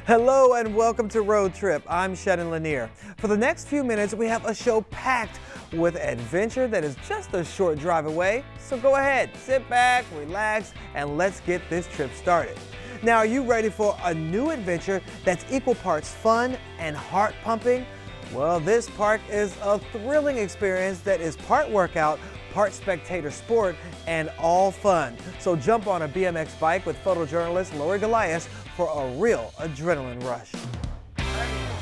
Hello and welcome to Road Trip. I'm Shannon Lanier. For the next few minutes, we have a show packed with adventure that is just a short drive away. So go ahead, sit back, relax, and let's get this trip started. Now, are you ready for a new adventure that's equal parts fun and heart-pumping? Well, this park is a thrilling experience that is part workout, part spectator sport, and all fun. So jump on a BMX bike with photojournalist Lori Goliath for a real adrenaline rush.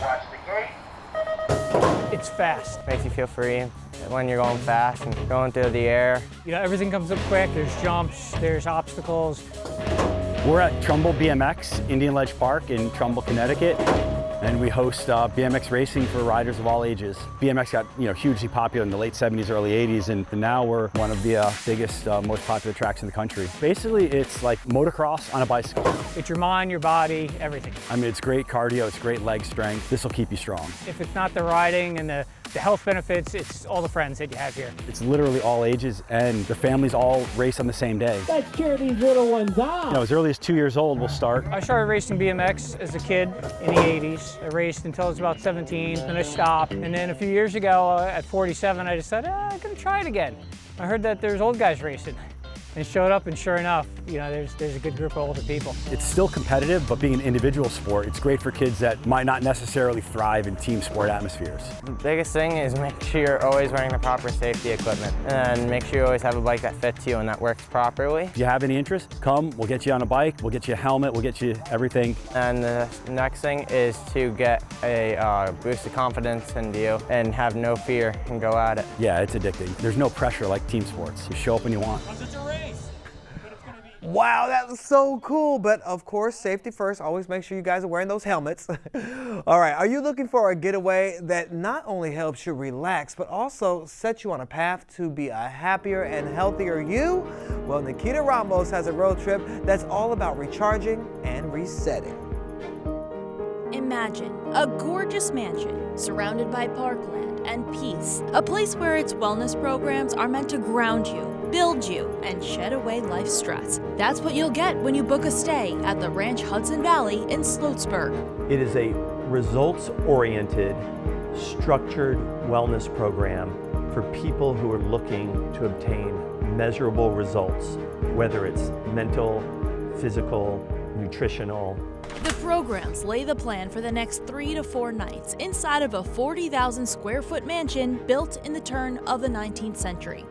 Watch the gate. It's fast. Makes you feel free when you're going fast and going through the air. You know, everything comes up quick. There's jumps, there's obstacles. We're at Trumbull BMX, Indian Ledge Park in Trumbull, Connecticut. And we host BMX racing for riders of all ages. BMX got hugely popular in the late 70s, early 80s, and now we're one of the biggest, most popular tracks in the country. Basically, it's like motocross on a bicycle. It's your mind, your body, everything. I mean, it's great cardio, it's great leg strength. This will keep you strong. If it's not the riding and the health benefits, it's all the friends that you have here. It's literally all ages, and the families all race on the same day. Let's cheer these little ones on. As early as 2 years old, we'll start. I started racing BMX as a kid in the 80s. I raced until I was about 17, and I stopped. And then a few years ago, at 47, I decided, I'm gonna try it again. I heard that there's old guys racing. And showed up, and sure enough, there's a good group of older people. It's still competitive, but being an individual sport, it's great for kids that might not necessarily thrive in team sport atmospheres. The biggest thing is make sure you're always wearing the proper safety equipment, and make sure you always have a bike that fits you and that works properly. If you have any interest, come, we'll get you on a bike, we'll get you a helmet, we'll get you everything. And the next thing is to get a boost of confidence into you and have no fear and go at it. Yeah, it's addicting. There's no pressure like team sports. You show up when you want. Wow, that was so cool. But of course, safety first. Always make sure you guys are wearing those helmets. All right, are you looking for a getaway that not only helps you relax, but also sets you on a path to be a happier and healthier you? Well, Nikita Ramos has a road trip that's all about recharging and resetting. Imagine a gorgeous mansion surrounded by parkland and peace, a place where its wellness programs are meant to ground you, build you, and shed away life's stress. That's what you'll get when you book a stay at the Ranch Hudson Valley in Sloatsburg. It is a results-oriented, structured wellness program for people who are looking to obtain measurable results, whether it's mental, physical, nutritional. The programs lay the plan for the next 3 to 4 nights inside of a 40,000 square foot mansion built in the turn of the 19th century.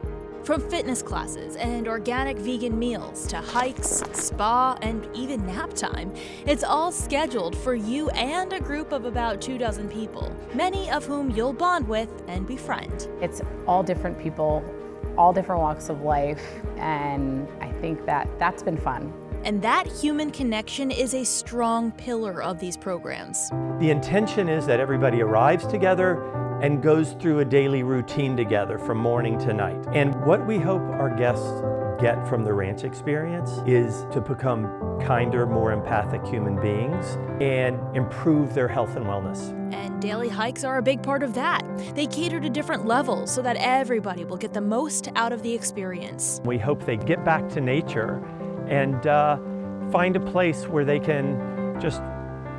From fitness classes and organic vegan meals to hikes, spa, and even nap time, it's all scheduled for you and a group of about 24 people, many of whom you'll bond with and befriend. It's all different people, all different walks of life, and I think that's been fun. And that human connection is a strong pillar of these programs. The intention is that everybody arrives together and goes through a daily routine together from morning to night. And what we hope our guests get from the ranch experience is to become kinder, more empathic human beings and improve their health and wellness. And daily hikes are a big part of that. They cater to different levels so that everybody will get the most out of the experience. We hope they get back to nature and find a place where they can just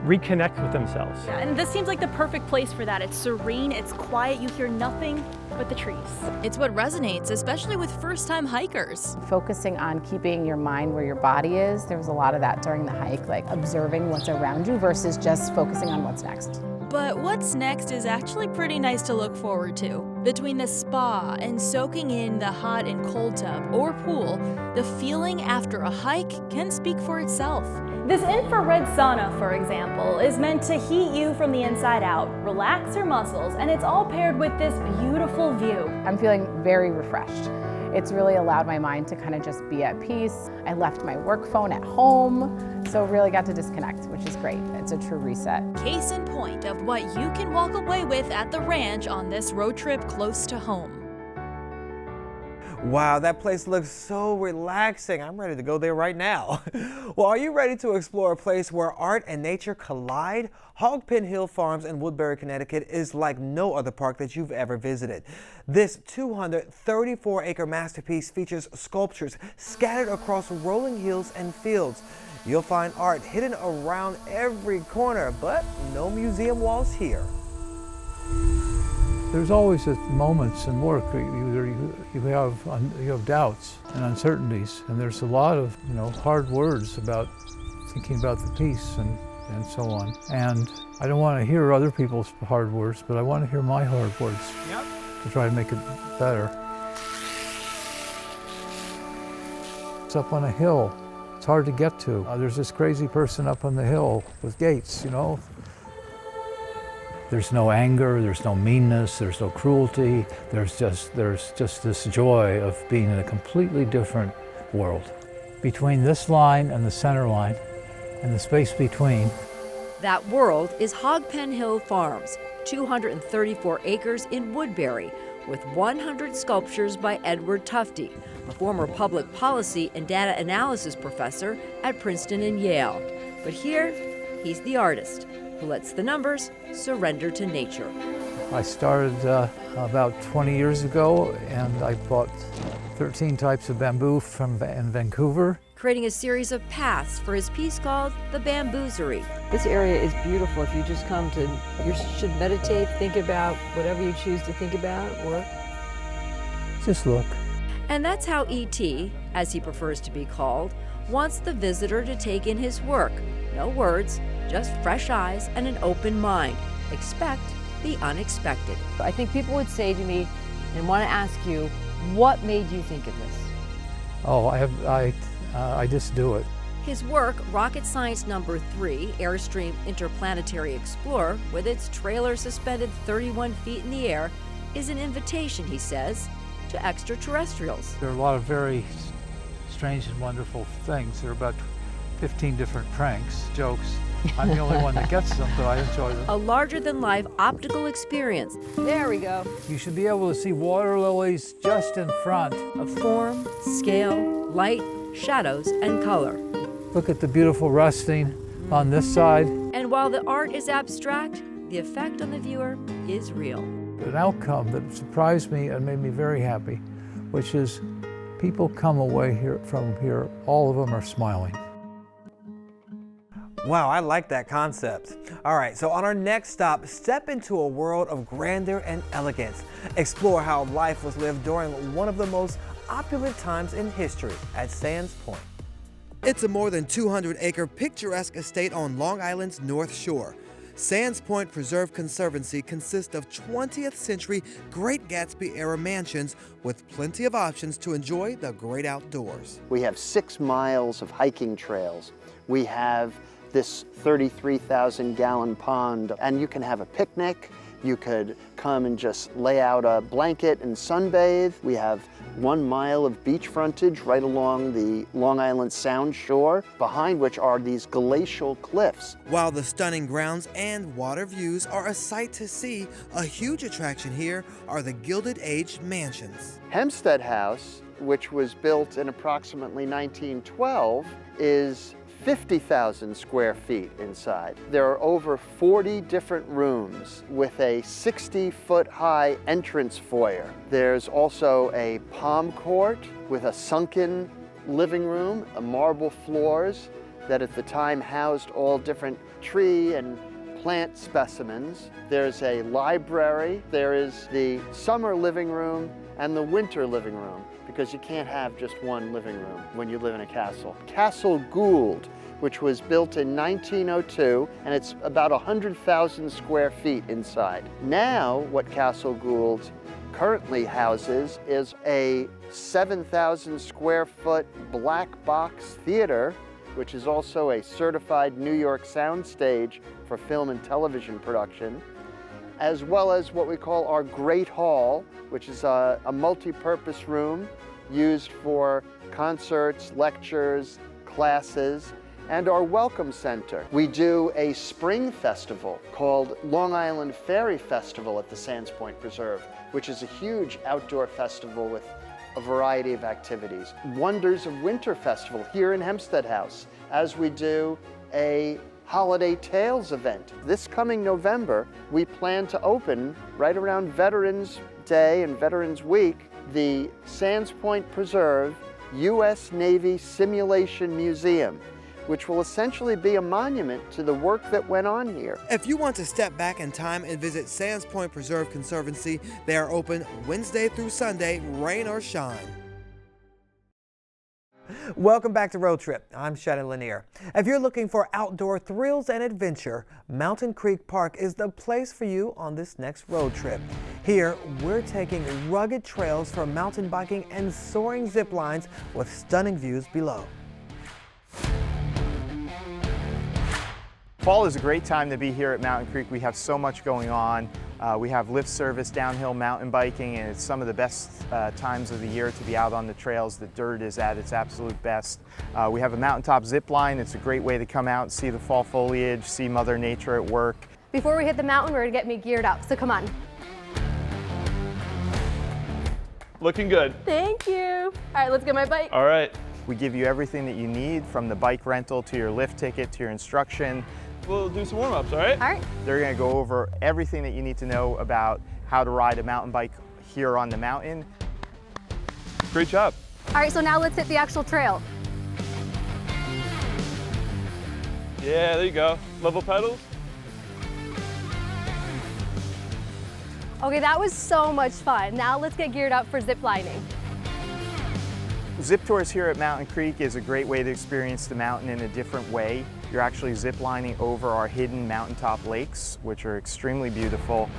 reconnect with themselves. Yeah, and this seems like the perfect place for that. It's serene, it's quiet, you hear nothing but the trees. It's what resonates, especially with first-time hikers. Focusing on keeping your mind where your body is, there was a lot of that during the hike, like observing what's around you versus just focusing on what's next. But what's next is actually pretty nice to look forward to. Between the spa and soaking in the hot and cold tub or pool, the feeling after a hike can speak for itself. This infrared sauna, for example, is meant to heat you from the inside out, relax your muscles, and it's all paired with this beautiful view. I'm feeling very refreshed. It's really allowed my mind to kind of just be at peace. I left my work phone at home, so really got to disconnect, which is great. It's a true reset. Case in point of what you can walk away with at the ranch on this road trip close to home. Wow, that place looks so relaxing. I'm ready to go there right now. Well, are you ready to explore a place where art and nature collide? Hogpen Hill Farms in Woodbury, Connecticut is like no other park that you've ever visited. This 234-acre masterpiece features sculptures scattered across rolling hills and fields. You'll find art hidden around every corner, but no museum walls here. There's always moments in work you have doubts and uncertainties, and there's a lot of hard words about thinking about the piece and so on. And I don't want to hear other people's hard words, but I want to hear my hard words to try to make it better. It's up on a hill. It's hard to get to. There's this crazy person up on the hill with gates, There's no anger, there's no meanness, there's no cruelty. There's just this joy of being in a completely different world. Between this line and the center line, and the space between. That world is Hogpen Hill Farms, 234 acres in Woodbury, with 100 sculptures by Edward Tufte, a former public policy and data analysis professor at Princeton and Yale. But here, he's the artist who lets the numbers surrender to nature. I started about 20 years ago, and I bought 13 types of bamboo in Vancouver. Creating a series of paths for his piece called The Bamboosery. This area is beautiful. If you just come to, you should meditate, think about whatever you choose to think about, or just look. And that's how E.T., as he prefers to be called, wants the visitor to take in his work. No words, just fresh eyes and an open mind. Expect the unexpected. I think people would say to me and want to ask you, what made you think of this? Oh, I just do it. His work, Rocket Science Number 3, Airstream Interplanetary Explorer, with its trailer suspended 31 feet in the air, is an invitation, he says, to extraterrestrials. There are a lot of very strange and wonderful things. There are about 15 different pranks, jokes. I'm the only one that gets them, but I enjoy them. A larger-than-life optical experience. There we go. You should be able to see water lilies just in front. Of form, scale, light, shadows, and color. Look at the beautiful rusting on this side. And while the art is abstract, the effect on the viewer is real. An outcome that surprised me and made me very happy, which is people come away from here, all of them are smiling. Wow, I like that concept. All right, so on our next stop, step into a world of grandeur and elegance. Explore how life was lived during one of the most opulent times in history at Sands Point. It's a more than 200-acre picturesque estate on Long Island's North Shore. Sands Point Preserve Conservancy consists of 20th century Great Gatsby-era mansions with plenty of options to enjoy the great outdoors. We have 6 miles of hiking trails. We have this 33,000-gallon pond, and you can have a picnic. You could come and just lay out a blanket and sunbathe. We have 1 mile of beach frontage right along the Long Island Sound shore, behind which are these glacial cliffs. While the stunning grounds and water views are a sight to see, a huge attraction here are the Gilded Age mansions. Hempstead House, which was built in approximately 1912, is 50,000 square feet inside. There are over 40 different rooms with a 60-foot-high entrance foyer. There's also a palm court with a sunken living room, marble floors that at the time housed all different tree and plant specimens. There's a library. There is the summer living room and the winter living room, because you can't have just one living room when you live in a castle. Castle Gould, which was built in 1902, and it's about 100,000 square feet inside. Now, what Castle Gould currently houses is a 7,000 square foot black box theater, which is also a certified New York soundstage for film and television production, as well as what we call our Great Hall, which is a multi-purpose room used for concerts, lectures, classes, and our Welcome Center. We do a spring festival called Long Island Fairy Festival at the Sands Point Preserve, which is a huge outdoor festival with a variety of activities. Wonders of Winter Festival here in Hempstead House, as we do a Holiday Tales event. This coming November, we plan to open right around Veterans Day and Veterans Week, the Sands Point Preserve U.S. Navy Simulation Museum, which will essentially be a monument to the work that went on here. If you want to step back in time and visit Sands Point Preserve Conservancy, they are open Wednesday through Sunday, rain or shine. Welcome back to Road Trip. I'm Shannon Lanier. If you're looking for outdoor thrills and adventure, Mountain Creek Park is the place for you on this next road trip. Here, we're taking rugged trails for mountain biking and soaring zip lines with stunning views below. Fall is a great time to be here at Mountain Creek. We have so much going on. We have lift service, downhill mountain biking, and it's some of the best times of the year to be out on the trails. The dirt is at its absolute best. We have a mountaintop zip line. It's a great way to come out and see the fall foliage, see Mother Nature at work. Before we hit the mountain, we're gonna get me geared up, so come on. Looking good. Thank you. All right, let's get my bike. All right. We give you everything that you need, from the bike rental to your lift ticket to your instruction. We'll do some warm-ups, all right? All right. They're gonna go over everything that you need to know about how to ride a mountain bike here on the mountain. Great job. All right, so now let's hit the actual trail. Yeah, there you go. Level pedals. Okay, that was so much fun. Now let's get geared up for zip lining. Zip tours here at Mountain Creek is a great way to experience the mountain in a different way. You're actually zip lining over our hidden mountaintop lakes, which are extremely beautiful.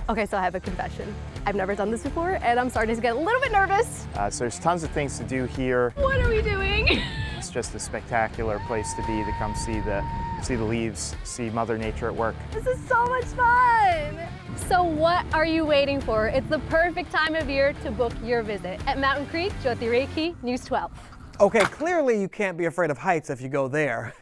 Okay, so I have a confession. I've never done this before, and I'm starting to get a little bit nervous. So there's tons of things to do here. What are we doing? It's just a spectacular place to be, to come see the leaves, see Mother Nature at work. This is so much fun. So what are you waiting for? It's the perfect time of year to book your visit. At Mountain Creek, Jyoti Reiki, News 12. Okay, clearly you can't be afraid of heights if you go there.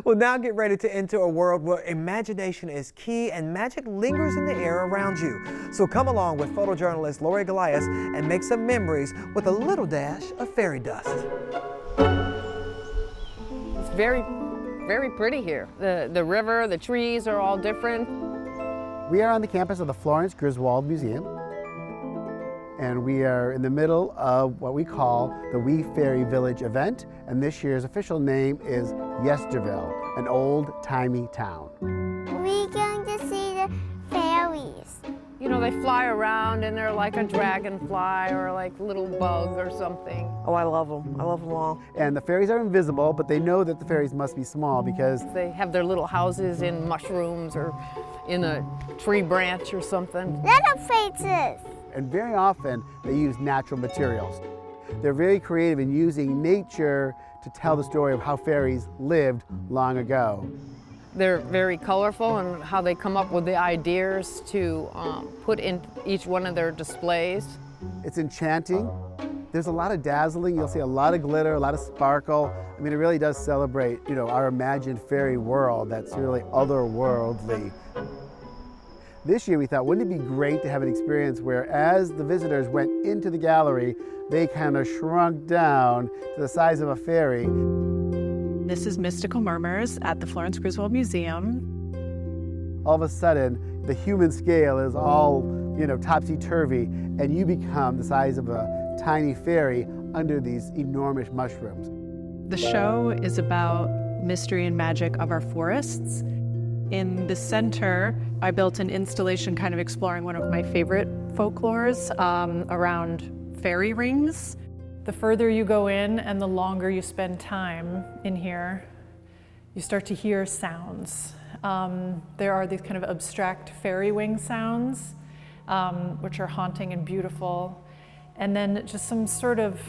Well, now get ready to enter a world where imagination is key and magic lingers in the air around you. So come along with photojournalist Lori Goliath and make some memories with a little dash of fairy dust. It's very pretty here. The river, the trees are all different. We are on the campus of the Florence Griswold Museum, and we are in the middle of what we call the Wee Fairy Village event, and this year's official name is Yesterville, an old-timey town. We're going to see the fairies. You know, they fly around and they're like a dragonfly or like a little bug or something. Oh, I love them. I love them all. And the fairies are invisible, but they know that the fairies must be small because they have their little houses in mushrooms or in a tree branch or something. Little faces. And very often they use natural materials. They're very creative in using nature to tell the story of how fairies lived long ago. They're very colorful and how they come up with the ideas to put in each one of their displays. It's enchanting. There's a lot of dazzling. You'll see a lot of glitter, a lot of sparkle. I mean, it really does celebrate, you know, our imagined fairy world that's really otherworldly. This year we thought, wouldn't it be great to have an experience where as the visitors went into the gallery, they kind of shrunk down to the size of a fairy. This is Mystical Murmurs at the Florence Griswold Museum. All of a sudden, the human scale is all, you know, topsy-turvy, and you become the size of a tiny fairy under these enormous mushrooms. The show is about mystery and magic of our forests. In the center, I built an installation kind of exploring one of my favorite folklores around fairy rings. The further you go in and the longer you spend time in here, you start to hear sounds. There are these kind of abstract fairy wing sounds, which are haunting and beautiful. And then just some sort of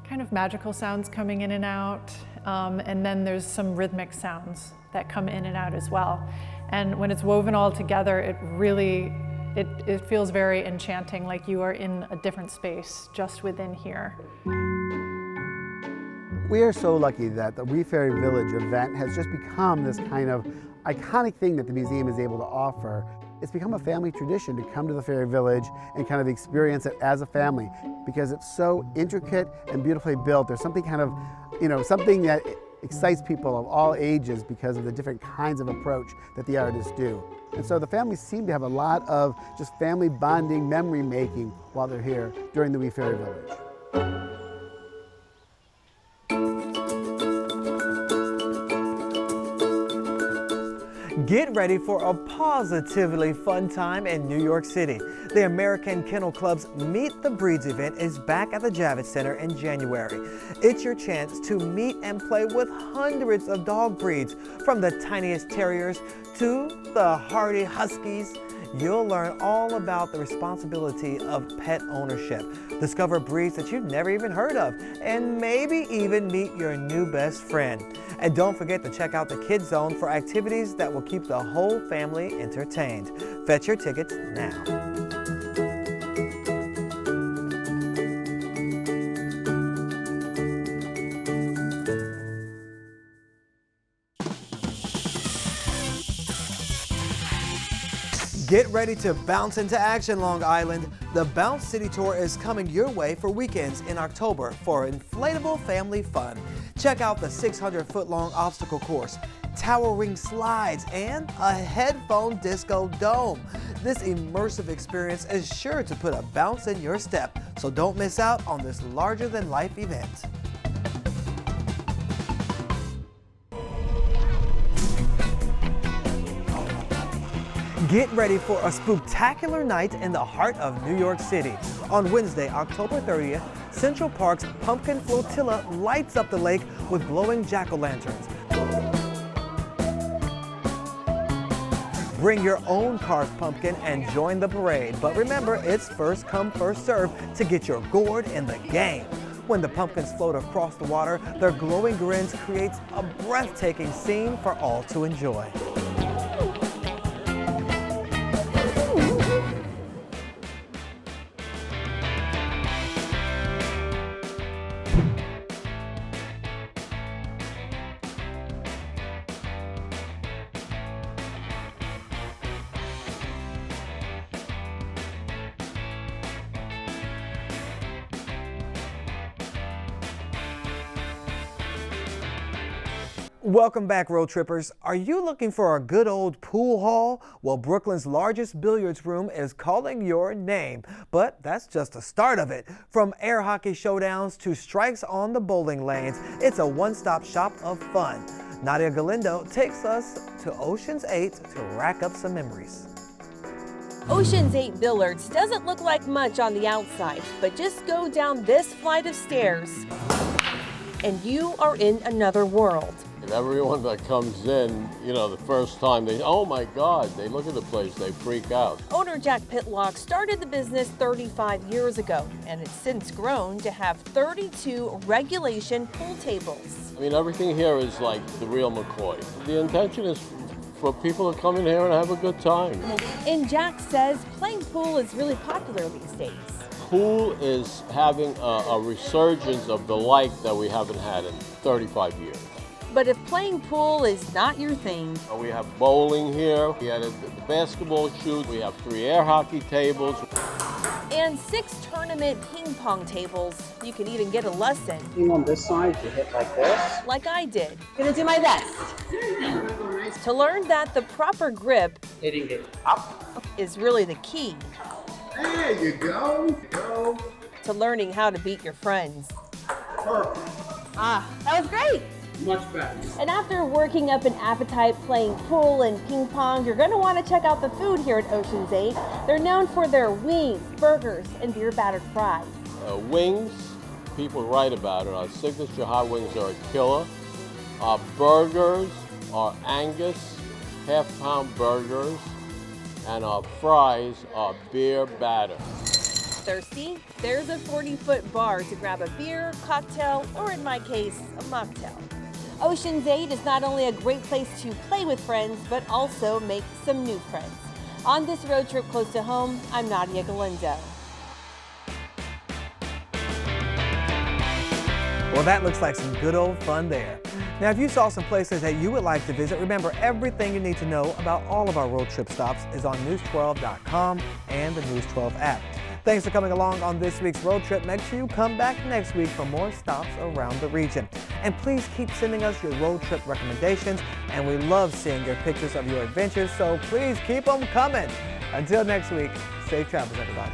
kind of magical sounds coming in and out. And then there's some rhythmic sounds that come in and out as well. And when it's woven all together, it really, it feels very enchanting, like you are in a different space just within here. We are so lucky that the Wee Fairy Village event has just become this kind of iconic thing that the museum is able to offer. It's become a family tradition to come to the Fairy Village and kind of experience it as a family because it's so intricate and beautifully built. There's something kind of, you know, something that excites people of all ages because of the different kinds of approach that the artists do. And so the families seem to have a lot of just family bonding, memory making while they're here during the Wee Fairy Village. Get ready for a positively fun time in New York City. The American Kennel Club's Meet the Breeds event is back at the Javits Center in January. It's your chance to meet and play with hundreds of dog breeds, from the tiniest terriers to the hardy huskies. You'll learn all about the responsibility of pet ownership, discover breeds that you've never even heard of, and maybe even meet your new best friend. And don't forget to check out the Kids Zone for activities that will keep the whole family entertained. Fetch your tickets now. Get ready to bounce into action, Long Island. The Bounce City Tour is coming your way for weekends in October for inflatable family fun. Check out the 600-foot-long obstacle course, towering slides, and a headphone disco dome. This immersive experience is sure to put a bounce in your step, so don't miss out on this larger-than-life event. Get ready for a spooktacular night in the heart of New York City. On Wednesday, October 30th, Central Park's Pumpkin Flotilla lights up the lake with glowing jack-o'-lanterns. Bring your own carved pumpkin and join the parade. But remember, it's first come, first serve to get your gourd in the game. When the pumpkins float across the water, their glowing grins creates a breathtaking scene for all to enjoy. Welcome back, road trippers. Are you looking for a good old pool hall? Well, Brooklyn's largest billiards room is calling your name, but that's just the start of it. From air hockey showdowns to strikes on the bowling lanes, it's a one-stop shop of fun. Nadia Galindo takes us to Ocean's 8 to rack up some memories. Ocean's 8 Billiards doesn't look like much on the outside, but just go down this flight of stairs and you are in another world. And everyone that comes in, you know, the first time, they, oh my God, they look at the place, they freak out. Owner Jack Pitlock started the business 35 years ago, and it's since grown to have 32 regulation pool tables. I mean, everything here is like the real McCoy. The intention is for people to come in here and have a good time. And Jack says playing pool is really popular these days. Pool is having a resurgence of the like that we haven't had in 35 years. But if playing pool is not your thing. We have bowling here, we had the basketball shoot, we have 3 air hockey tables. And 6 tournament ping pong tables. You can even get a lesson. On this side, you hit like this. Like I did. Gonna do my best. To learn that the proper grip hitting it up is really the key. There you go. To learning how to beat your friends. Perfect. Ah, that was great. Much better. And after working up an appetite playing pool and ping pong, you're going to want to check out the food here at Ocean's 8. They're known for their wings, burgers, and beer battered fries. Wings, people write about it. Our signature hot wings are a killer. Our burgers are Angus half-pound burgers, and our fries are beer batter. Thirsty? There's a 40-foot bar to grab a beer, cocktail, or in my case, a mocktail. Ocean's 8 is not only a great place to play with friends, but also make some new friends. On this road trip close to home, I'm Nadia Galindo. Well, that looks like some good old fun there. Now, if you saw some places that you would like to visit, remember everything you need to know about all of our road trip stops is on news12.com and the News 12 app. Thanks for coming along on this week's road trip. Make sure you come back next week for more stops around the region. And please keep sending us your road trip recommendations, and we love seeing your pictures of your adventures, so please keep them coming. Until next week, safe travels, everybody.